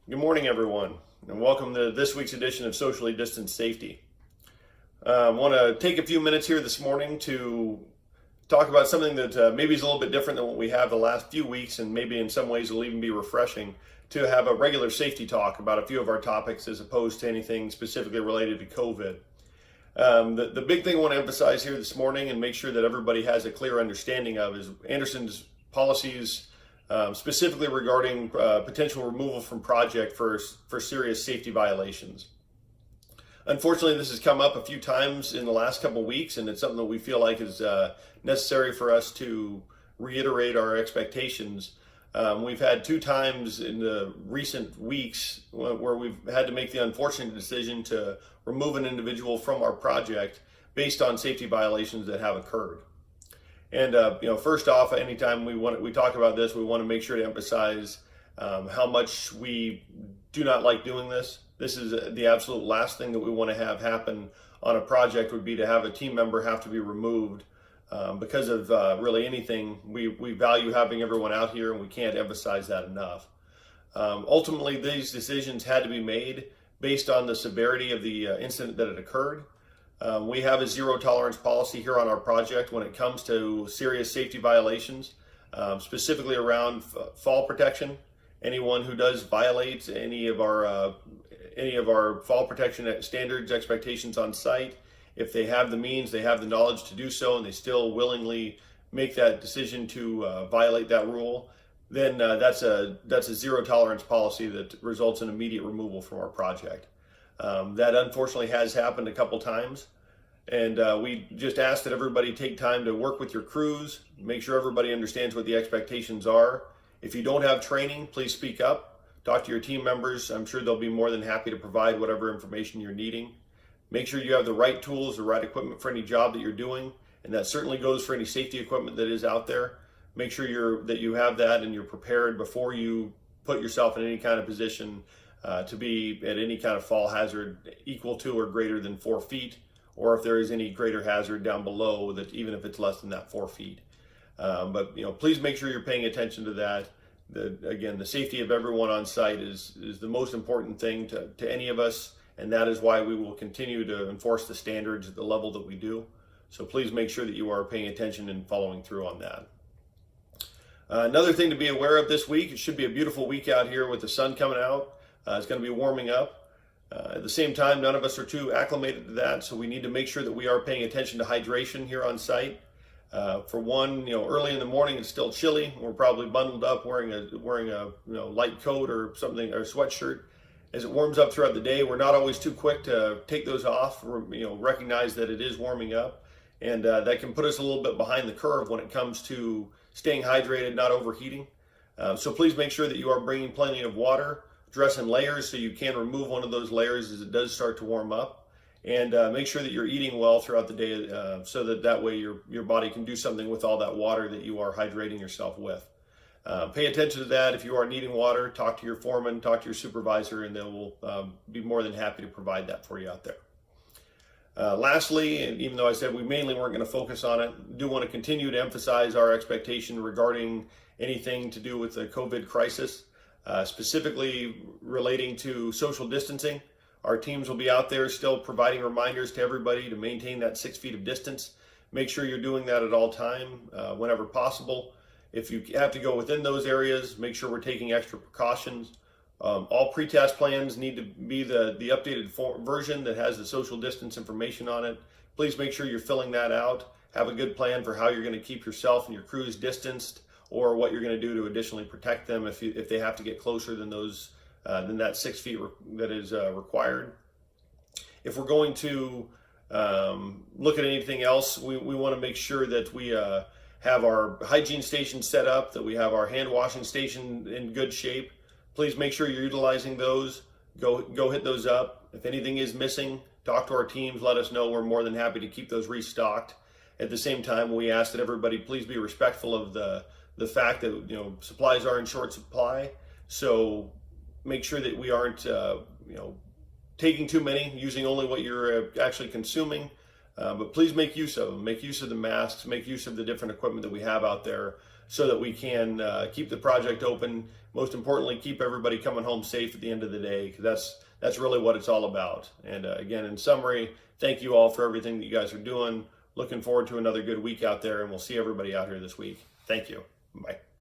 Good morning, everyone, and welcome to this week's edition of Socially Distanced Safety. I want to take a few minutes here this morning to talk about something that maybe is a little bit different than what we have the last few weeks, and maybe in some ways it'll even be refreshing to have a regular safety talk about a few of our topics as opposed to anything specifically related to COVID. The big thing I want to emphasize here this morning and make sure that everybody has a clear understanding of is Andersen's policies, specifically regarding potential removal from project for serious safety violations. Unfortunately, this has come up a few times in the last couple of weeks, and it's something that we feel like is necessary for us to reiterate our expectations. We've had two times in the recent weeks where we've had to make the unfortunate decision to remove an individual from our project based on safety violations that have occurred. And first off, anytime we talk about this, we want to make sure to emphasize how much we do not like doing this. This is the absolute last thing that we want to have happen on a project would be to have a team member have to be removed because of really anything. We value having everyone out here, and we can't emphasize that enough. Ultimately, these decisions had to be made based on the severity of the incident that had occurred. We have a zero tolerance policy here on our project when it comes to serious safety violations, specifically around fall protection. Anyone who does violate any of our fall protection standards, expectations on site, if they have the means, they have the knowledge to do so, and they still willingly make that decision to violate that rule, then that's a zero tolerance policy that results in immediate removal from our project. That unfortunately has happened a couple times, and we just ask that everybody take time to work with your crews, make sure everybody understands what the expectations are. If you don't have training, please speak up, talk to your team members. I'm sure they'll be more than happy to provide whatever information you're needing. Make sure you have the right tools, the right equipment for any job that you're doing, and that certainly goes for any safety equipment that is out there. Make sure that you have that and you're prepared before you put yourself in any kind of position to be at any kind of fall hazard equal to or greater than 4 feet, or if there is any greater hazard down below that, even if it's less than that 4 feet. But please make sure you're paying attention to that. Again, the safety of everyone on site is the most important thing to any of us, and that is why we will continue to enforce the standards at the level that we do. So please make sure that you are paying attention and following through on that. Another thing to be aware of this week, it should be a beautiful week out here with the sun coming out. It's going to be warming up. At the same time, none of us are too acclimated to that, so we need to make sure that we are paying attention to hydration here on site. For one, early in the morning it's still chilly. We're probably bundled up, wearing a light coat or something, or sweatshirt. As it warms up throughout the day, we're not always too quick to take those off. Recognize that it is warming up, and that can put us a little bit behind the curve when it comes to staying hydrated, not overheating. So please make sure that you are bringing plenty of water. Dress in layers so you can remove one of those layers as it does start to warm up, and make sure that you're eating well throughout the day so that way your body can do something with all that water that you are hydrating yourself with. Pay attention to that. If you are needing water, talk to your foreman, talk to your supervisor, and they will be more than happy to provide that for you out there. Lastly, and even though I said we mainly weren't going to focus on it, I do want to continue to emphasize our expectation regarding anything to do with the COVID crisis, specifically relating to social distancing. Our teams will be out there still providing reminders to everybody to maintain that 6 feet of distance. Make sure you're doing that at all time, whenever possible. If you have to go within those areas, make sure we're taking extra precautions. All pretest plans need to be the updated version that has the social distance information on it. Please make sure you're filling that out. Have a good plan for how you're going to keep yourself and your crews distanced, or what you're going to do to additionally protect them if they have to get closer than that 6 feet that is required. If we're going to look at anything else, we want to make sure that we have our hygiene station set up, that we have our hand washing station in good shape. Please make sure you're utilizing those. Go hit those up. If anything is missing, talk to our teams, let us know. We're more than happy to keep those restocked. At the same time, we ask that everybody please be respectful of the fact that supplies are in short supply. So make sure that we aren't taking too many, using only what you're actually consuming. But please make use of them. Make use of the masks. Make use of the different equipment that we have out there so that we can keep the project open. Most importantly, keep everybody coming home safe at the end of the day, because that's really what it's all about. And again, in summary, thank you all for everything that you guys are doing. Looking forward to another good week out there, and we'll see everybody out here this week. Thank you. Bye.